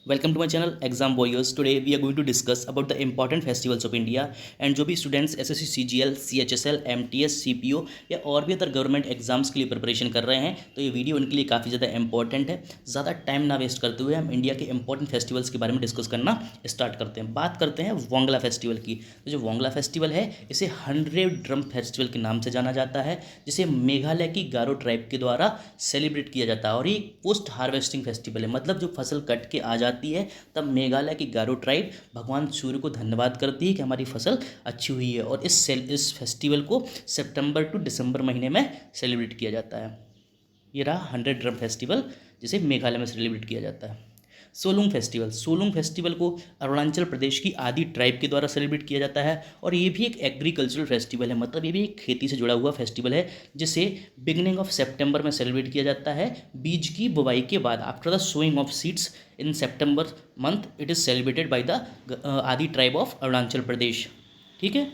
Welcome to my channel Exam Warriors. Today we are going to discuss about the important festivals of India and जो भी students SSC CGL CHSL MTS CPO या और भी other government exams के लिए preparation कर रहे हैं तो ये वीडियो उनके लिए काफ़ी ज़्यादा इंपॉर्टेंट है। ज़्यादा टाइम ना वेस्ट करते हुए हम इंडिया के इंपॉर्टेंट फेस्टिवल्स के बारे में डिस्कस करना स्टार्ट करते हैं। बात करते हैं वांगला फेस्टिवल की। तो जो वांगला फेस्टिवल है इसे 100 ड्रम फेस्टिवल के नाम से जाना जाता है, जिसे मेघालय की गारो ट्राइब के द्वारा सेलिब्रेट किया जाता है। और ये पोस्ट हार्वेस्टिंग फेस्टिवल है, मतलब जो फसल कट के आ जाती है तब मेघालय की गारो ट्राइब भगवान सूर्य को धन्यवाद करती है कि हमारी फसल अच्छी हुई है। और इस फेस्टिवल को सितंबर टू दिसंबर महीने में सेलिब्रेट किया जाता है। ये रहा 100 ड्रम फेस्टिवल जिसे मेघालय में सेलिब्रेट किया जाता है। सोलुंग फेस्टिवल को अरुणाचल प्रदेश की आदि ट्राइब के द्वारा सेलिब्रेट किया जाता है। और ये भी एक एग्रीकल्चरल फेस्टिवल है, मतलब ये भी एक खेती से जुड़ा हुआ फेस्टिवल है, जिसे बिगिनिंग ऑफ सितंबर में सेलिब्रेट किया जाता है। बीज की बुवाई के बाद after the sowing of seeds in सितंबर month it is celebrated by the Adi tribe of Arunachal Pradesh. ठीक है।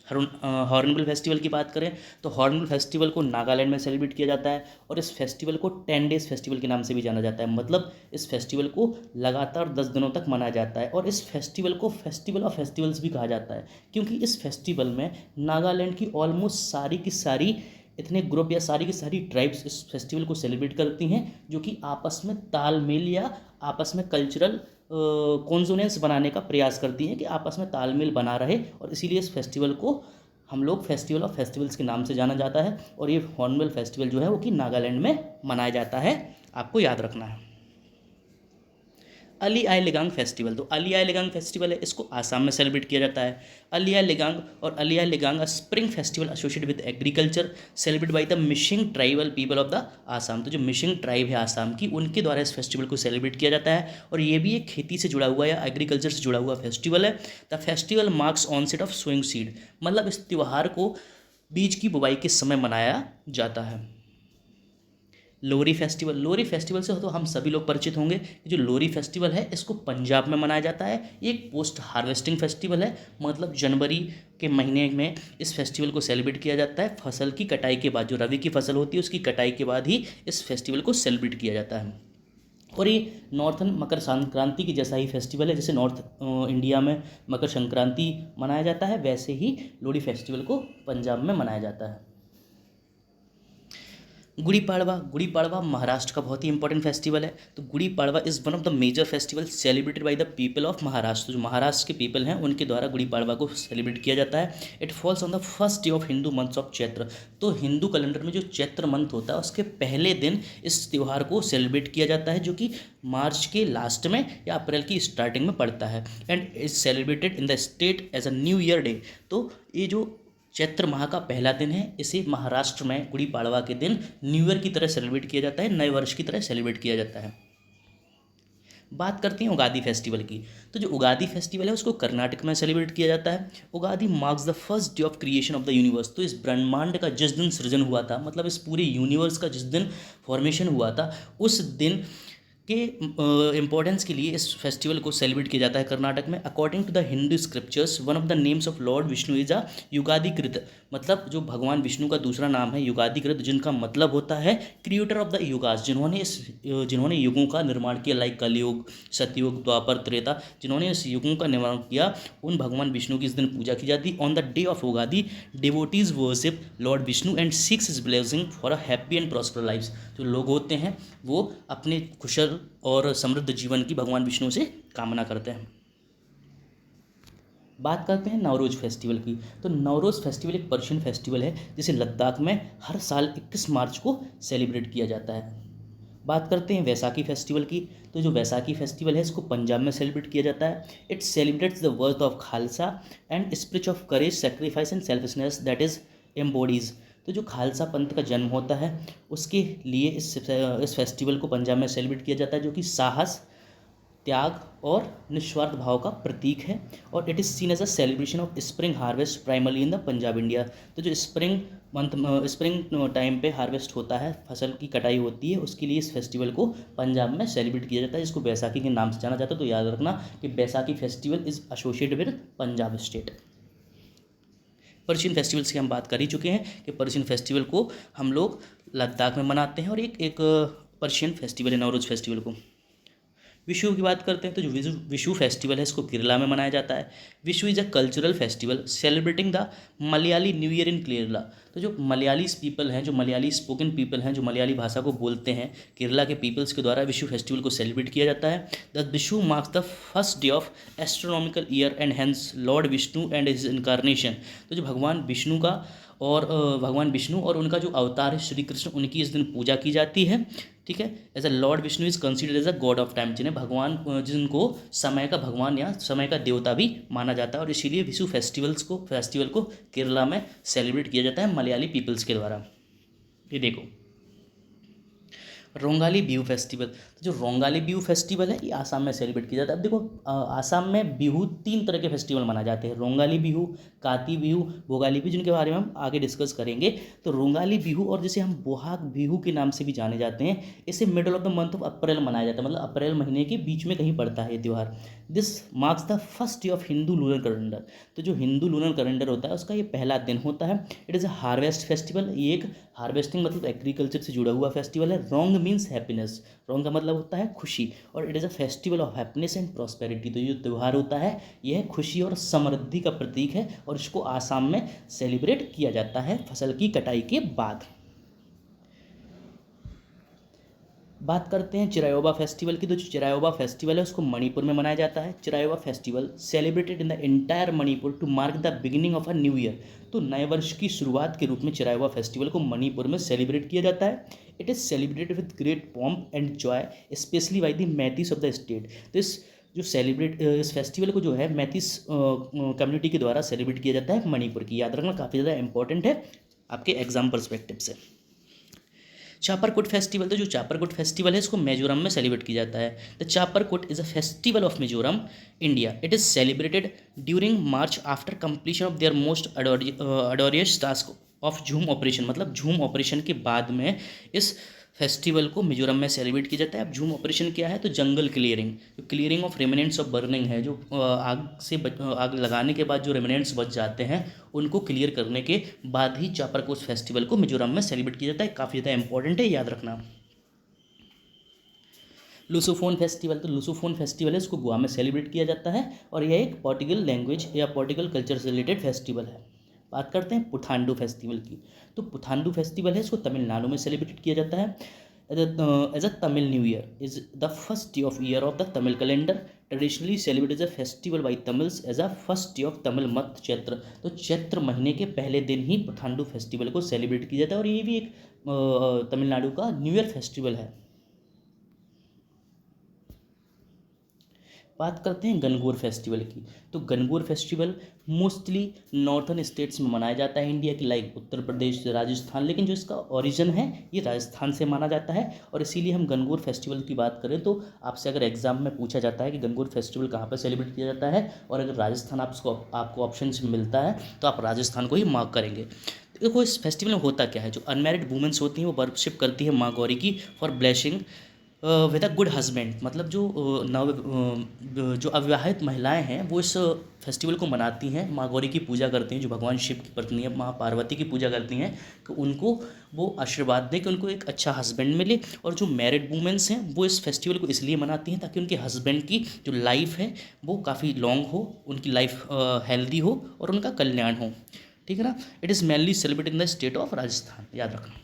हॉर्नबिल फेस्टिवल की बात करें तो हॉर्नबिल फेस्टिवल को नागालैंड में सेलिब्रेट किया जाता है। और इस फेस्टिवल को 10 डेज फेस्टिवल के नाम से भी जाना जाता है, मतलब इस फेस्टिवल को लगातार 10 दिनों तक मनाया जाता है। और इस फेस्टिवल को फेस्टिवल ऑफ फेस्टिवल्स भी कहा जाता है, क्योंकि इस फेस्टिवल में नागालैंड की ऑलमोस्ट सारी की सारी इतने ग्रुप या सारी की सारी ट्राइब्स इस फेस्टिवल को सेलिब्रेट करती हैं, जो कि आपस में तालमेल या आपस में कल्चरल कॉन्सोनेंस बनाने का प्रयास करती हैं कि आपस में तालमेल बना रहे। और इसीलिए इस फेस्टिवल को हम लोग फेस्टिवल ऑफ फेस्टिवल्स के नाम से जाना जाता है। और ये हॉर्नबिल फेस्टिवल जो है वो कि नागालैंड में मनाया जाता है, आपको याद रखना है। अली आई लिगांग फेस्टिवल, तो अली आई लिगांग फेस्टिवल है, इसको आसाम में सेलिब्रेट किया जाता है। अली आई लिगांग और Ali Aye Ligang spring festival associated with agriculture celebrate by the Mishing tribal people of the Assam. तो जो मिशिंग ट्राइब है आसाम की, उनके द्वारा इस फेस्टिवल को सेलिब्रेट किया जाता है। और ये भी एक खेती से जुड़ा हुआ या एग्रीकल्चर से जुड़ा हुआ फेस्टिवल है। The festival marks onset of sowing seed, मतलब इस त्यौहार को बीज की बुवाई के समय मनाया जाता है। लोहरी फेस्टिवल से तो हम सभी लोग परिचित होंगे कि जो लोहरी फेस्टिवल है इसको पंजाब में मनाया जाता है। ये एक पोस्ट हार्वेस्टिंग फेस्टिवल है, मतलब जनवरी के महीने में इस फेस्टिवल को सेलिब्रेट किया जाता है। फसल की कटाई के बाद, जो रबी की फसल होती है उसकी कटाई के बाद ही इस फेस्टिवल को सेलिब्रेट किया जाता है। और ये नॉर्थन मकर संक्रांति की जैसा ही फेस्टिवल है, जैसे नॉर्थ इंडिया में मकर संक्रांति मनाया जाता है, वैसे ही लोहड़ी फेस्टिवल को पंजाब में मनाया जाता है। गुड़ी पाड़वा महाराष्ट्र का बहुत ही इंपॉर्टेंट फेस्टिवल है। तो Gudi Padwa is one of the major festival celebrated by the people of Maharashtra. जो महाराष्ट्र के पीपल हैं उनके द्वारा गुड़ी पाड़वा को सेलिब्रेट किया जाता है। It falls on the first day of Hindu months of Chaitra. तो हिंदू कैलेंडर में जो चैत्र मंथ होता है उसके पहले दिन इस त्यौहार को सेलिब्रेट किया जाता है, जो कि मार्च के लास्ट में या अप्रैल की स्टार्टिंग में पड़ता है। And is celebrated in the state as a new year day. तो ये जो चैत्र माह का पहला दिन है, इसे महाराष्ट्र में गुड़ी पाड़वा के दिन न्यू ईयर की तरह सेलिब्रेट किया जाता है, नए वर्ष की तरह सेलिब्रेट किया जाता है। बात करते हैं उगादी फेस्टिवल की। तो जो उगादी फेस्टिवल है उसको कर्नाटक में सेलिब्रेट किया जाता है। Ugadi marks the first day of creation of the universe. तो इस ब्रह्मांड का जिस दिन सृजन हुआ था, मतलब इस पूरे यूनिवर्स का जिस दिन फॉर्मेशन हुआ था, उस दिन के इम्पोर्टेंस के लिए इस फेस्टिवल को सेलिब्रेट किया जाता है कर्नाटक में। According to the Hindu scriptures one of the names of lord Vishnu is a Yugadikrit, मतलब जो भगवान विष्णु का दूसरा नाम है युगादिकृत, जिनका मतलब होता है क्रिएटर ऑफ द युगास, जिन्होंने युगों का निर्माण किया, लाइक कलयुग, सतयुग, द्वापर, त्रेता, जिन्होंने इस युगों का निर्माण किया, उन भगवान विष्णु की इस दिन पूजा की जाती है। On the day of Ugadi devotees worship lord Vishnu and seeks his blessing for a happy and prosper life. जो लोग होते हैं वो अपने कुशल और समृद्ध जीवन की भगवान विष्णु से कामना करते हैं। बात करते हैं नवरोज फेस्टिवल की। तो नवरोज फेस्टिवल एक पर्शियन फेस्टिवल है, जिसे लद्दाख में हर साल 21 मार्च को सेलिब्रेट किया जाता है। बात करते हैं वैसाखी फेस्टिवल की। तो जो वैसाखी फेस्टिवल है इसको पंजाब में सेलिब्रेट किया जाता है। It celebrates the worth of Khalsa and spirit of courage, sacrifice and selfishness that is embodies. तो जो खालसा पंथ का जन्म होता है उसके लिए इस फेस्टिवल को पंजाब में सेलिब्रेट किया जाता है, जो कि साहस, त्याग और निस्वार्थ भाव का प्रतीक है। और it is seen as a celebration of spring harvest primarily in the Punjab India. तो जो स्प्रिंग टाइम पे हार्वेस्ट होता है, फसल की कटाई होती है, उसके लिए इस फेस्टिवल को पंजाब में सेलिब्रेट किया जाता है, जिसको बैसाखी के नाम से जाना जाता है। तो याद रखना कि Baisakhi festival is associated with Punjab state. Persian festivals की हम बात कर ही चुके हैं कि पर्शियन फेस्टिवल को हम लोग लद्दाख में मनाते हैं। और एक पर्शियन फेस्टिवल है नवरोज फेस्टिवल को। विशु की बात करते हैं तो जो विशु फेस्टिवल है इसको केरला में मनाया जाता है। Vishu is a cultural festival celebrating the Malayali new year in Kerala. तो जो मलयाली पीपल हैं, जो मलयाली स्पोकन पीपल हैं, जो मलयाली भाषा को बोलते हैं, केरला के पीपल्स के द्वारा विशु फेस्टिवल को सेलिब्रेट किया जाता है। The Vishu marks the first day of astronomical year and hence Lord Vishnu and his incarnation. तो जो भगवान विष्णु का और भगवान विष्णु और उनका जो अवतार है श्री कृष्ण, उनकी इस दिन पूजा की जाती है। ठीक है, as a lord Vishnu is considered as a god of time, जिन्हें भगवान, जिनको समय का भगवान या समय का देवता भी माना जाता है, और इसीलिए विशु फेस्टिवल को केरला में सेलिब्रेट किया जाता है मलयाली पीपल्स के द्वारा। ये देखो रोंगाली बिहू फेस्टिवल। तो जो रोंगाली बिहू फेस्टिवल है ये आसाम में सेलिब्रेट किया जाता है। अब देखो आसाम में बिहू 3 तरह के फेस्टिवल मनाए जाते हैं, रोंगाली बिहू, काती बिहू, भोगाली बिहू, जिनके बारे में हम आगे डिस्कस करेंगे। तो रोंगाली बिहू, और जिसे हम बोहाग बिहू के नाम से भी जाने जाते हैं, इसे middle of the month of April मनाया जाता है, मतलब अप्रैल महीने के बीच में कहीं पड़ता है ये त्यौहार। This marks the first day of Hindu lunar calendar. तो जो हिंदू लूनर कैलेंडर होता है उसका ये पहला दिन होता है। It is a harvest festival. ये एक हार्वेस्टिंग मतलब एग्रीकल्चर से जुड़ा हुआ फेस्टिवल है। रोंग मीन्स हैप्पीनेस, रोंग का मतलब होता है खुशी, और it is a festival of happiness and prosperity. तो ये त्यौहार होता है यह खुशी और समृद्धि का प्रतीक है, और इसको आसाम में सेलिब्रेट किया जाता है फसल की कटाई के बाद। बात करते हैं चिरायोबा फेस्टिवल की। तो जो चिरायोबा फेस्टिवल है उसको मणिपुर में मनाया जाता है। Cheiraoba festival celebrated in the entire Manipur to mark the beginning of a new year. तो नए वर्ष की शुरुआत के रूप में चिरायोबा फेस्टिवल को मणिपुर में सेलिब्रेट किया जाता है। It is celebrated with great pomp and joy specially by the Maithils of the state. तो इस फेस्टिवल को जो है मैथिस कम्युनिटी के द्वारा सेलिब्रेट किया जाता है मणिपुर की। याद रखना, काफ़ी ज़्यादा इंपॉर्टेंट है आपके एग्जाम परस्पेक्टिव से। चापरकुट फेस्टिवल। तो जो चापरकुट फेस्टिवल है इसको मिजोरम में सेलिब्रेट किया जाता है। The Chapchar Kut is a festival of Mizoram India. It is celebrated during March after completion of their most अडोरियस टास्क ऑफ झूम ऑपरेशन। मतलब झूम ऑपरेशन के बाद में इस फेस्टिवल को मिजोरम में सेलिब्रेट किया जाता है। अब झूम ऑपरेशन क्या है, तो जंगल क्लियरिंग, जो clearing of remnants of burning है, जो आग लगाने के बाद जो रेमिनेंट्स बच जाते हैं उनको क्लियर करने के बाद ही चापरकोट फेस्टिवल को मिजोरम में सेलिब्रेट किया जाता है। काफ़ी ज़्यादा इंपॉर्टेंट है, याद रखना। Lusophone festival. तो लुसोफोन फेस्टिवल है इसको गोवा में सेलिब्रेट किया जाता है, और यह एक पॉर्टिकल लैंग्वेज या पॉर्टिकल कल्चर से रिलेटेड फेस्टिवल है। बात करते हैं पुथांडू फेस्टिवल की। तो पुथांडू फेस्टिवल है इसको तमिलनाडु में सेलिब्रेट किया जाता है as a Tamil new year is the first day of year of the Tamil calendar traditionally celebrate as a festival by Tamils as a first day of Tamil month Chaitra. तो चैत्र महीने के पहले दिन ही पुथांडू फेस्टिवल को सेलिब्रेट किया जाता है, और ये भी एक तमिलनाडु का न्यू ईयर फेस्टिवल है। बात करते हैं गणगौर फेस्टिवल की। तो Gangaur festival mostly northern states में मनाया जाता है इंडिया की, लाइक उत्तर प्रदेश, राजस्थान, लेकिन जो इसका ओरिजिन है ये राजस्थान से माना जाता है, और इसीलिए हम गणगौर फेस्टिवल की बात करें तो आपसे अगर एग्जाम में पूछा जाता है कि गणगौर फेस्टिवल कहाँ पर सेलिब्रेट किया जाता है, और अगर राजस्थान आपको ऑप्शन मिलता है तो आप राजस्थान को ही मार्क करेंगे। देखो इस फेस्टिवल में होता क्या है, जो अनमैरिड वुमेंस होती हैं वो वर्शिप करती है माँ गौरी की for blessing with a good husband. मतलब जो अविवाहित महिलाएं हैं वो इस फेस्टिवल को मनाती हैं, माँ गौरी की पूजा करती हैं, जो भगवान शिव की पत्नी है माँ पार्वती की पूजा करती हैं कि उनको वो आशीर्वाद दें कि उनको एक अच्छा हस्बैंड मिले। और जो मैरिड वुमेंस हैं वो इस फेस्टिवल को इसलिए मनाती हैं ताकि उनके हस्बैंड की जो लाइफ है वो काफ़ी लॉन्ग हो, उनकी लाइफ हेल्दी हो और उनका कल्याण हो। ठीक है ना। It is mainly celebrate in the state of Rajasthan, याद रखना।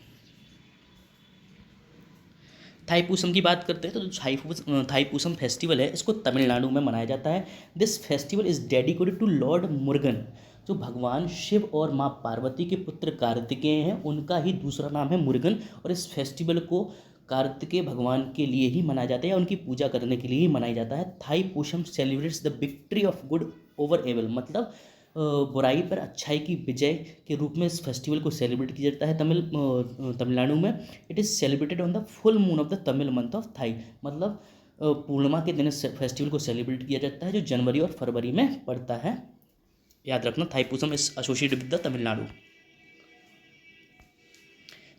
थाईपूसम की बात करते हैं तो जो थाईपूसम फेस्टिवल है इसको तमिलनाडु में मनाया जाता है। This festival is dedicated to lord Murugan. जो भगवान शिव और माँ पार्वती के पुत्र कार्तिकेय हैं उनका ही दूसरा नाम है मुरुगन, और इस फेस्टिवल को कार्तिकेय भगवान के लिए ही मनाया जाता है या उनकी पूजा करने के लिए ही मनाया जाता है। Thaipusam celebrates the victory of good over evil. मतलब बुराई पर अच्छाई की विजय के रूप में इस फेस्टिवल को सेलिब्रेट किया जाता है तमिलनाडु में। It is celebrated on the full moon of the Tamil month of thigh. मतलब पूर्णिमा के दिन इस फेस्टिवल को सेलिब्रेट किया जाता है जो जनवरी और फरवरी में पड़ता है। याद रखना Thaipusam is associated with the Tamil Nadu.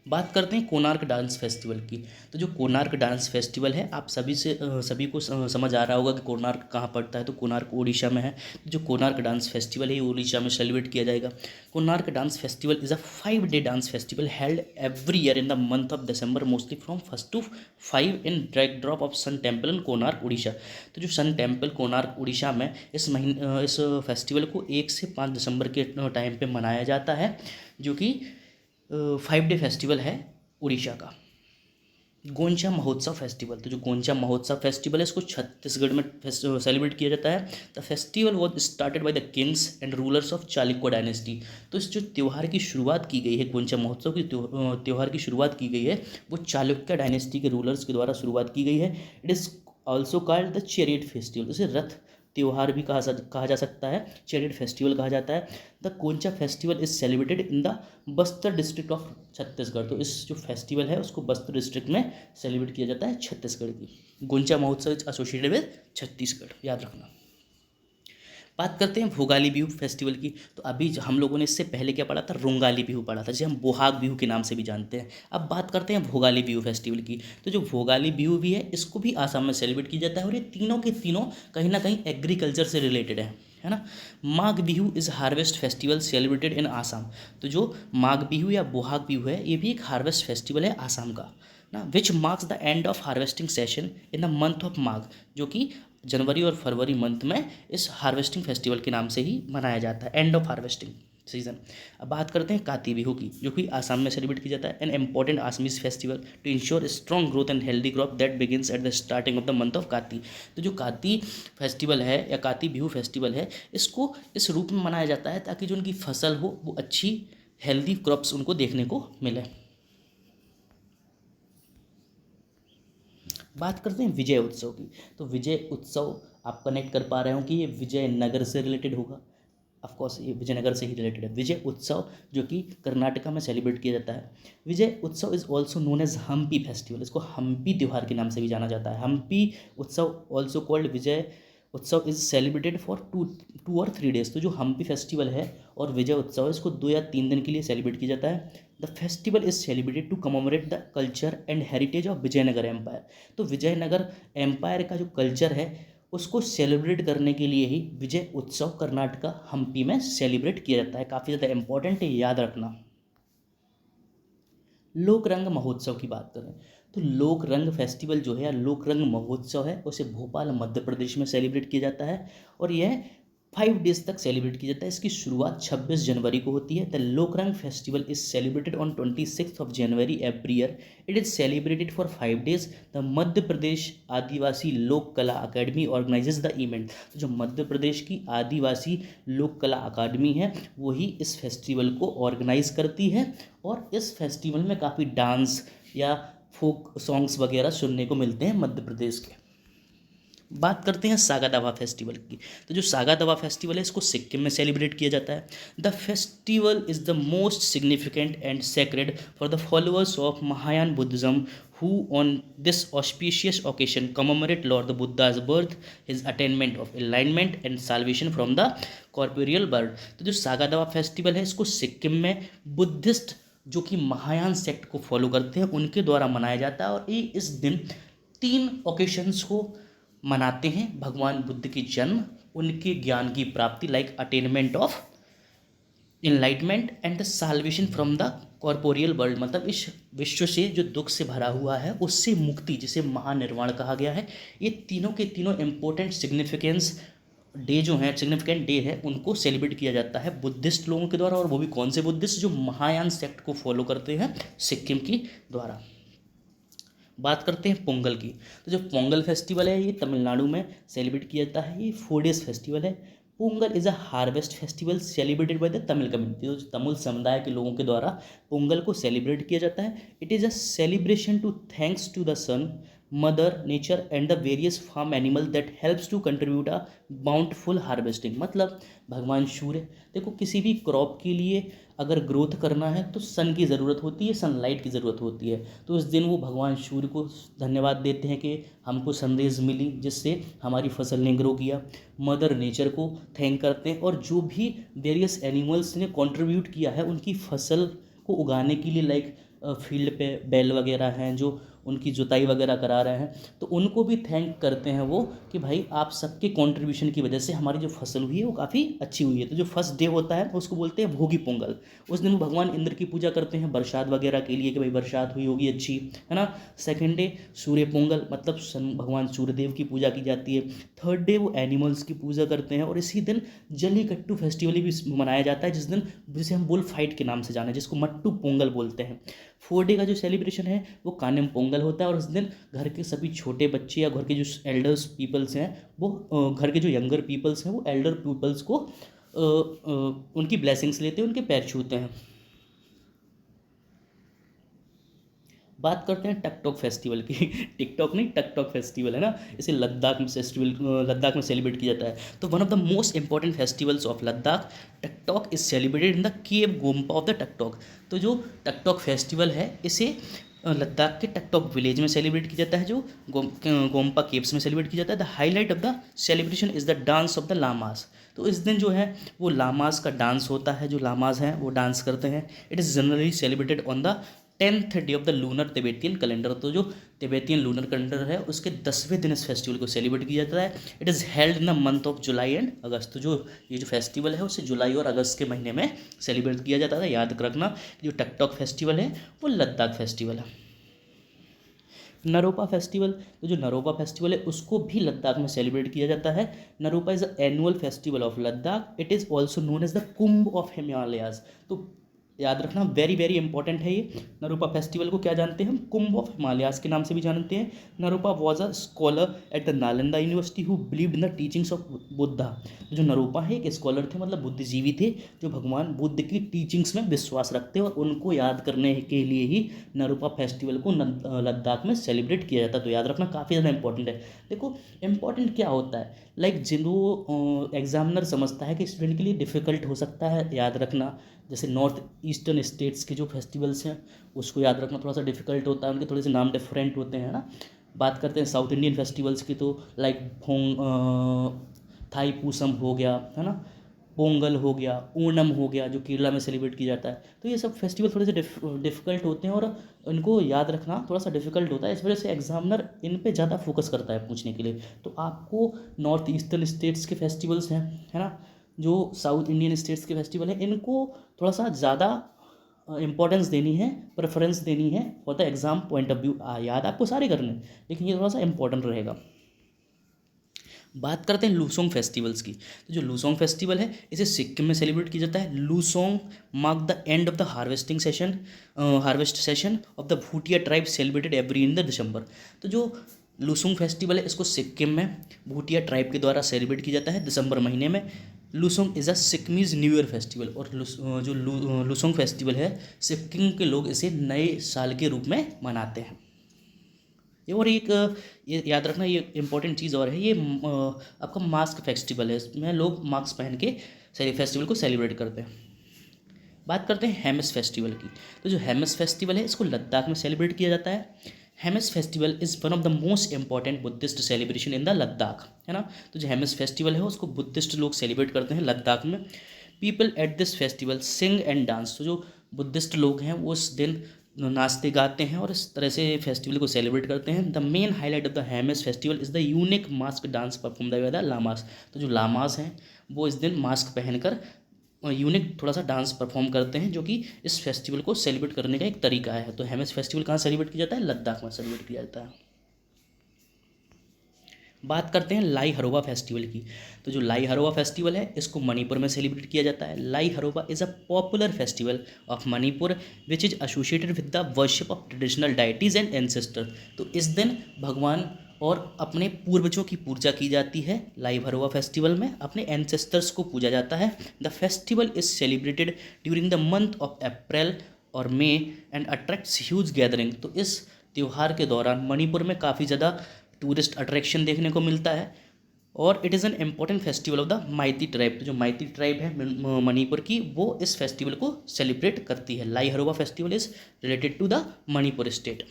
बात करते हैं कोणार्क डांस फेस्टिवल की। तो जो कोणार्क डांस फेस्टिवल है, आप सभी को समझ आ रहा होगा कि कोणार्क कहाँ पड़ता है। तो कोणार्क उड़ीसा में है। तो जो कोणार्क डांस फेस्टिवल है ये उड़ीसा में सेलिब्रेट किया जाएगा। Konark dance festival is a 5 day dance festival held every year in the month of December, mostly from 1 to 5 in drag drop of sun temple in Konark Orissa. तो जो सन टेम्पल कोणार्क उड़ीसा में इस फेस्टिवल को 1 से 5 दिसंबर के टाइम पे मनाया जाता है, जो कि 5 डे फेस्टिवल है उड़ीसा का। गोंचा महोत्सव फेस्टिवल। तो जो गोंचा महोत्सव फेस्टिवल है इसको छत्तीसगढ़ में सेलिब्रेट किया जाता है। The festival was started by the Kings and rulers of Chalukya dynasty. तो इस जो त्यौहार की शुरुआत की गई है, गोंचा महोत्सव की त्यौहार की शुरुआत की गई है, वो चालुक्य डायनेस्टी के रूलर्स के द्वारा शुरुआत की गई है। It is also called the chariot festival. इसे रथ त्यौहार भी कहा जा सकता है, चैरियट फेस्टिवल कहा जाता है। The Goncha festival is celebrated in the Bastar district of Chhattisgarh. तो इस जो फेस्टिवल है उसको बस्तर डिस्ट्रिक्ट में सेलिब्रेट किया जाता है छत्तीसगढ़ की। गोंचा महोत्सव इज एसोसिएटेड विद छत्तीसगढ़, याद रखना। बात करते हैं भोगाली बिहू फेस्टिवल की। तो अभी हम लोगों ने इससे पहले क्या पढ़ा था, रोंगाली बिहू पढ़ा था, जिसे हम बोहाग बिहू के नाम से भी जानते हैं। अब बात करते हैं भोगाली बिहू फेस्टिवल की। तो जो भोगाली बिहू भी है इसको भी आसाम में सेलिब्रेट किया जाता है, और ये तीनों के तीनों कहीं ना कहीं एग्रीकल्चर से रिलेटेड है ना। Magh Bihu is harvest festival celebrated in Assam. तो जो माघ बिहू या बोहाग बिहू है ये भी एक हार्वेस्ट फेस्टिवल है आसाम का ना, which marks the end of harvesting session in the month of Magh, जो कि जनवरी और फरवरी मंथ में इस हार्वेस्टिंग फेस्टिवल के नाम से ही मनाया जाता है, एंड ऑफ हार्वेस्टिंग सीजन। अब बात करते हैं काती बिहू की, जो कि आसाम में सेलिब्रेट किया जाता है। An important Assamese festival to ensure strong growth and healthy crop that begins at the starting of the month of Kati. तो जो काती फेस्टिवल है या काती बिहू फेस्टिवल है, इसको इस रूप में मनाया जाता है ताकि जो उनकी फसल हो वो अच्छी हेल्दी क्रॉप्स उनको देखने को मिले। बात करते हैं विजय उत्सव की। तो विजय उत्सव आप कनेक्ट कर पा रहे हो कि ये विजयनगर से रिलेटेड होगा। ऑफकोर्स ये विजयनगर से ही रिलेटेड है। विजय उत्सव जो कि कर्नाटका में सेलिब्रेट किया जाता है। Vijay Utsav is also known as Hampi festival. इसको हम्पी त्यौहार के नाम से भी जाना जाता है। हम्पी उत्सव also called Vijay Utsav is celebrated for 2 or 3 days। तो जो हम्पी फेस्टिवल है और विजय उत्सव है इसको 2 या 3 दिन के लिए सेलिब्रेट किया जाता है। The festival is celebrated to commemorate the culture and heritage of Vijayanagara empire. तो विजयनगर एम्पायर का जो कल्चर है उसको सेलिब्रेट करने के लिए ही विजय उत्सव कर्नाटका हम्पी में सेलिब्रेट किया जाता है। काफ़ी ज़्यादा इंपॉर्टेंट है, याद रखना। लोक रंग महोत्सव की बात करें तो लोक रंग फेस्टिवल जो है या लोक रंग महोत्सव है उसे भोपाल मध्य प्रदेश में सेलिब्रेट किया जाता है, और यह 5 days तक सेलिब्रेट किया जाता है। इसकी शुरुआत 26 जनवरी को होती है। The Lok Rang festival is celebrated on 26 January every year. It is celebrated for 5 days। The Madhya Pradesh Adivasi Lok Kala academy organises the event. तो जो मध्य प्रदेश की आदिवासी लोक कला अकादमी है वही इस फेस्टिवल को ऑर्गेनाइज करती है, और इस फेस्टिवल में काफ़ी डांस या फोक सॉन्ग्स वगैरह सुनने को मिलते हैं मध्य प्रदेश के। बात करते हैं सागा दावा फेस्टिवल की। तो जो सागा दावा फेस्टिवल है इसको सिक्किम में सेलिब्रेट किया जाता है। The festival is the most significant and sacred for the followers of Mahayana Buddhism who on this auspicious occasion commemorate Lord the Buddha's birth, his attainment of enlightenment and salvation from the corporeal world। तो जो saga दावा festival है इसको सिक्किम में Buddhist जो कि Mahayana sect को follow करते हैं उनके द्वारा मनाया जाता है, और ये इस दिन 3 ओकेशंस को मनाते हैं। भगवान बुद्ध की जन्म, उनके ज्ञान की प्राप्ति like attainment of enlightenment and the salvation from the corporeal world, मतलब इस विश्व से जो दुख से भरा हुआ है उससे मुक्ति, जिसे महानिर्वाण कहा गया है। ये तीनों के तीनों इम्पोर्टेंट सिग्निफिकेंट डे है उनको सेलिब्रेट किया जाता है बुद्धिस्ट लोगों के द्वारा, और वो भी कौन से बुद्धिस्ट, जो महायान सेक्ट को फॉलो करते हैं सिक्किम की द्वारा। बात करते हैं पोंगल की। तो जो पोंगल फेस्टिवल है ये तमिलनाडु में सेलिब्रेट किया जाता है। ये 4 days फेस्टिवल है। Pongal is a harvest festival celebrated by the Tamil community. तो तमिल समुदाय के लोगों के द्वारा पोंगल को सेलिब्रेट किया जाता है। It is a celebration to thanks to the sun, mother nature and the various farm animal that helps to contribute a bountiful harvesting. मतलब भगवान सूर्य, देखो किसी भी क्रॉप के लिए अगर ग्रोथ करना है तो सन की ज़रूरत होती है, सनलाइट की ज़रूरत होती है। तो उस दिन वो भगवान सूर्य को धन्यवाद देते हैं कि हमको संदेश मिली जिससे हमारी फसल ने ग्रो किया। मदर नेचर को थैंक करते हैं, और जो भी वेरियस एनिमल्स ने कंट्रीब्यूट किया है उनकी फसल को उगाने के लिए, लाइक फील्ड पे बैल वगैरह हैं जो उनकी जुताई वगैरह करा रहे हैं, तो उनको भी थैंक करते हैं वो कि भाई आप सबके कंट्रीब्यूशन की वजह से हमारी जो फसल हुई है वो काफ़ी अच्छी हुई है। तो जो फर्स्ट डे होता है उसको बोलते हैं भोगी पोंगल। उस दिन वो भगवान इंद्र की पूजा करते हैं बरसात वगैरह के लिए कि भाई बरसात हुई होगी अच्छी, है ना। सेकेंड डे सूर्य पोंगल, मतलब भगवान सूर्यदेव की पूजा की जाती है। थर्ड डे वो एनिमल्स की पूजा करते हैं। और इसी दिन जल्लीकट्टू फेस्टिवल भी मनाया जाता है जिसे हम बुल फाइट के नाम से जाने, जिसको मट्टू पोंगल बोलते हैं। फोर्थ डे का जो सेलिब्रेशन है वो कानम पोंगल होता है, और उस दिन घर के सभी छोटे बच्चे या घर के जो एल्डर्स पीपल्स हैं वो घर के जो यंगर पीपल्स हैं वो एल्डर पीपल्स को उनकी ब्लेसिंग्स लेते हैं, उनके पैर छूते हैं। बात करते हैं टकटॉक फेस्टिवल की। टिकटॉक नहीं, टकटॉक फेस्टिवल है ना, इसे लद्दाख में सेलिब्रेट किया जाता है। तो one of the most important festivals of Ladakh, Takthok is celebrated in the cave gompa of the Takthok. तो जो टकटॉक फेस्टिवल है इसे लद्दाख के टकटॉक विलेज में सेलिब्रेट किया जाता है, जो गोम्पा केव्स में सेलिब्रेट किया जाता है। The highlight of the celebration is the dance of the lamas. तो इस दिन जो है वो लामास का डांस होता है, जो लामास हैं वो डांस करते हैं। It is generally celebrated on the 10th day of the lunar Tibetan calendar. तो जो तिबेतियन लूनर कैलेंडर है उसके 10वें दिन इस फेस्टिवल को सेलिब्रेट किया जाता है। It is held in the month of July and August. तो जो ये जो फेस्टिवल है उसे जुलाई और अगस्त के महीने में सेलिब्रेट किया जाता है। याद रखना जो टकटॉक फेस्टिवल है वो लद्दाख फेस्टिवल है। नरोपा फेस्टिवल, तो जो नरोपा फेस्टिवल है उसको भी लद्दाख में सेलिब्रेट किया जाता है। Naropa is the annual festival of Ladakh. It is also known as the Kumbh of Himalayas. तो याद रखना, वेरी वेरी इंपॉर्टेंट है ये। नरूपा फेस्टिवल को क्या जानते हैं हम, कुंभ ऑफ हिमालयाज के नाम से भी जानते हैं। Naropa was a scholar at the Nalanda university who believed in the teachings of Buddha. जो नरूपा है एक स्कॉलर थे, मतलब बुद्धिजीवी थे जो भगवान बुद्ध की टीचिंग्स में विश्वास रखते हैं, और उनको याद करने के लिए ही नरूपा फेस्टिवल को लद्दाख में सेलिब्रेट किया जाता है। तो याद रखना काफ़ी ज़्यादा इंपॉर्टेंट है। देखो इंपॉर्टेंट क्या होता है, लाइक जो एग्जामिनर समझता है कि स्टूडेंट के लिए डिफ़िकल्ट हो सकता है, याद रखना जैसे नॉर्थ ईस्टर्न स्टेट्स के जो फेस्टिवल्स हैं उसको याद रखना थोड़ा सा डिफिकल्ट होता है, उनके थोड़े से नाम डिफरेंट होते हैं ना। बात करते हैं साउथ इंडियन फेस्टिवल्स की, तो लाइक थाई पूसम हो गया, है ना, पोंगल हो गया, ओणम हो गया जो केरला में सेलिब्रेट किया जाता है। तो ये सब फेस्टिवल थोड़े से डिफ़िकल्ट होते हैं और इनको याद रखना थोड़ा सा डिफ़िकल्ट होता है, इस वजह से एग्जामिनर इन पे ज़्यादा फोकस करता है पूछने के लिए। तो आपको नॉर्थ ईस्टर्न स्टेट्स के फेस्टिवल्स हैं, है ना, जो साउथ इंडियन स्टेट्स के फेस्टिवल हैं, इनको थोड़ा सा ज़्यादा इंपॉर्टेंस देनी है, प्रेफरेंस देनी है for the exam point of view. याद आपको सारे करने, लेकिन ये थोड़ा सा इंपॉर्टेंट रहेगा। बात करते हैं लूसोंग फेस्टिवल्स की। तो जो लूसोंग फेस्टिवल है इसे सिक्किम में सेलिब्रेट किया जाता है। Losoong mark the end of the harvest session of the Bhutia tribe celebrated every in the December. तो जो लूसोंग फेस्टिवल है इसको सिक्किम में भूटिया ट्राइब के द्वारा सेलिब्रेट किया जाता है दिसंबर महीने में। Losoong is a Sikkimese new year festival, और जो लूसोंग फेस्टिवल है सिक्किम के लोग इसे नए साल के रूप में मनाते हैं। और एक ये याद रखना, ये इंपॉर्टेंट चीज़ और है, ये आपका मास्क फेस्टिवल है, इसमें लोग मास्क पहन के फेस्टिवल को सेलिब्रेट करते हैं। बात करते हैं हेमस फेस्टिवल की। तो जो हेमस फेस्टिवल है इसको लद्दाख में सेलिब्रेट किया जाता है। Hemis festival is one of the most important Buddhist celebration in the Ladakh, है ना। तो जो हेमस फेस्टिवल है उसको बुद्धिस्ट लोग सेलिब्रेट करते हैं लद्दाख में। People at this festival sing and dance. तो जो बुद्धिस्ट लोग हैं वो उस दिन नाचते गाते हैं और इस तरह से फेस्टिवल को सेलिब्रेट करते हैं। The main highlight of the Hemis festival is the unique mask dance perform by the lamas. तो जो लामास हैं वो इस दिन मास्क पहनकर यूनिक थोड़ा सा डांस परफॉर्म करते हैं, जो कि इस फेस्टिवल को सेलिब्रेट करने का एक तरीका है। तो हेमस फेस्टिवल कहाँ सेलिब्रेट किया जाता है, लद्दाख में सेलिब्रेट किया जाता है। बात करते हैं लाई हरोबा फेस्टिवल की। तो जो लाई हरोबा फेस्टिवल है इसको मणिपुर में सेलिब्रेट किया जाता है। Lai Haraoba is a popular festival of Manipur which is associated with the worship of traditional deities and ancestor. तो इस दिन भगवान और अपने पूर्वजों की पूजा की जाती है। लाई हरोबा फेस्टिवल में अपने एंसेस्टर्स को पूजा जाता है। The festival is celebrated during the month of April और मे एंड अट्रैक्ट्स ह्यूज गैदरिंग। तो इस त्यौहार के दौरान मणिपुर में काफ़ी ज़्यादा टूरिस्ट अट्रैक्शन देखने को मिलता है, और it is an important festival of the Meitei tribe. जो माइती ट्राइब है मणिपुर की वो इस फेस्टिवल को सेलिब्रेट करती है। Lai Haraoba festival is related to the Manipur state.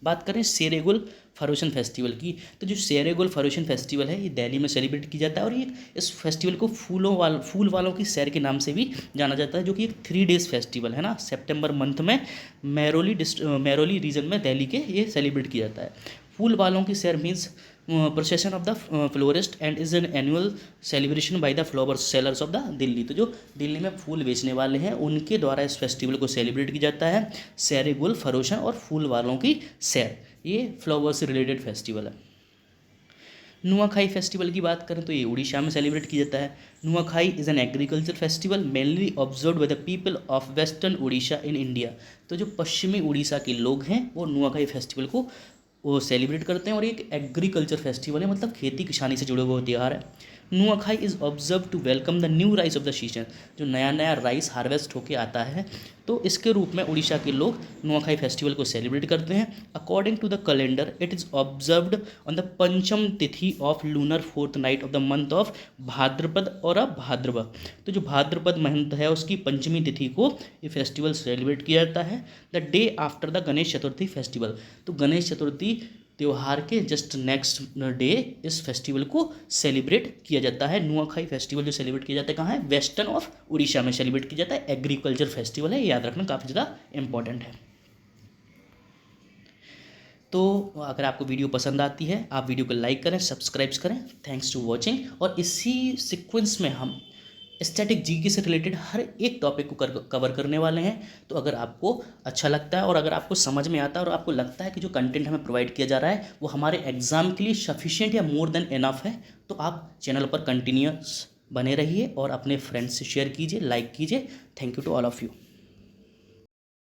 बात करें सेरेगुल फरोशन फेस्टिवल की। तो जो शेर-ए-गुल फरोशन फेस्टिवल है ये दिल्ली में सेलिब्रेट किया जाता है और ये इस फेस्टिवल को फूल वालों की सैर के नाम से भी जाना जाता है, जो कि एक 3 डेज़ फेस्टिवल है ना। सितंबर मंथ में मैरोली रीजन में दिल्ली के ये सेलिब्रेट किया जाता है। फूल वालों की सैर means procession of the florist and is an annual celebration by the flower sellers of the Delhi. तो जो दिल्ली में फूल बेचने वाले हैं उनके द्वारा इस फेस्टिवल को सेलिब्रेट किया जाता है। सैर-ए-गुल फरोशन और फूल वालों की सैर, ये फ्लावर से रिलेटेड फेस्टिवल है। नुआखाई फेस्टिवल की बात करें तो ये उड़ीसा में सेलिब्रेट किया जाता है। Nuakhai is an agriculture festival mainly observe by the people of western Orissa in India. तो जो पश्चिमी उड़ीसा के लोग हैं वो नुआखाई फेस्टिवल को वो सेलिब्रेट करते हैं और एक एग्रीकल्चर फेस्टिवल है, मतलब खेती किसानी से जुड़े हुए त्यौहार है। Nuakhai is observe to welcome the new rice of the season. जो नया नया राइस हार्वेस्ट होके आता है तो इसके रूप में उड़ीसा के लोग नुआखाई फेस्टिवल को सेलिब्रेट करते हैं। According to the calendar it is observed on the pancham tithi of lunar fourth night of the month of Bhadrapada और भाद्रवा। तो जो भाद्रपद मंथ है उसकी पंचमी तिथि को ये फेस्टिवल सेलिब्रेट किया जाता है, the day after the Ganesh Chaturthi festival. तो गणेश चतुर्थी त्यौहार के जस्ट नेक्स्ट डे इस फेस्टिवल को सेलिब्रेट किया जाता है। नुआखाई फेस्टिवल जो सेलिब्रेट किया जाता है कहाँ है, वेस्टर्न ऑफ उड़ीसा में सेलिब्रेट किया जाता है। एग्रीकल्चर फेस्टिवल है, याद रखना काफ़ी ज़्यादा इंपॉर्टेंट है। तो अगर आपको वीडियो पसंद आती है आप वीडियो को लाइक करें, सब्सक्राइब करें। Thanks to watching. और इसी सीक्वेंस में हम स्टैटिक जीके से रिलेटेड हर एक टॉपिक को कवर करने वाले हैं। तो अगर आपको अच्छा लगता है और अगर आपको समझ में आता है और आपको लगता है कि जो कंटेंट हमें प्रोवाइड किया जा रहा है वो हमारे एग्जाम के लिए सफिशिएंट या मोर देन इनफ है, तो आप चैनल पर कंटिन्यूस बने रहिए और अपने फ्रेंड्स से शेयर कीजिए, लाइक कीजिए। Thank you to all of you.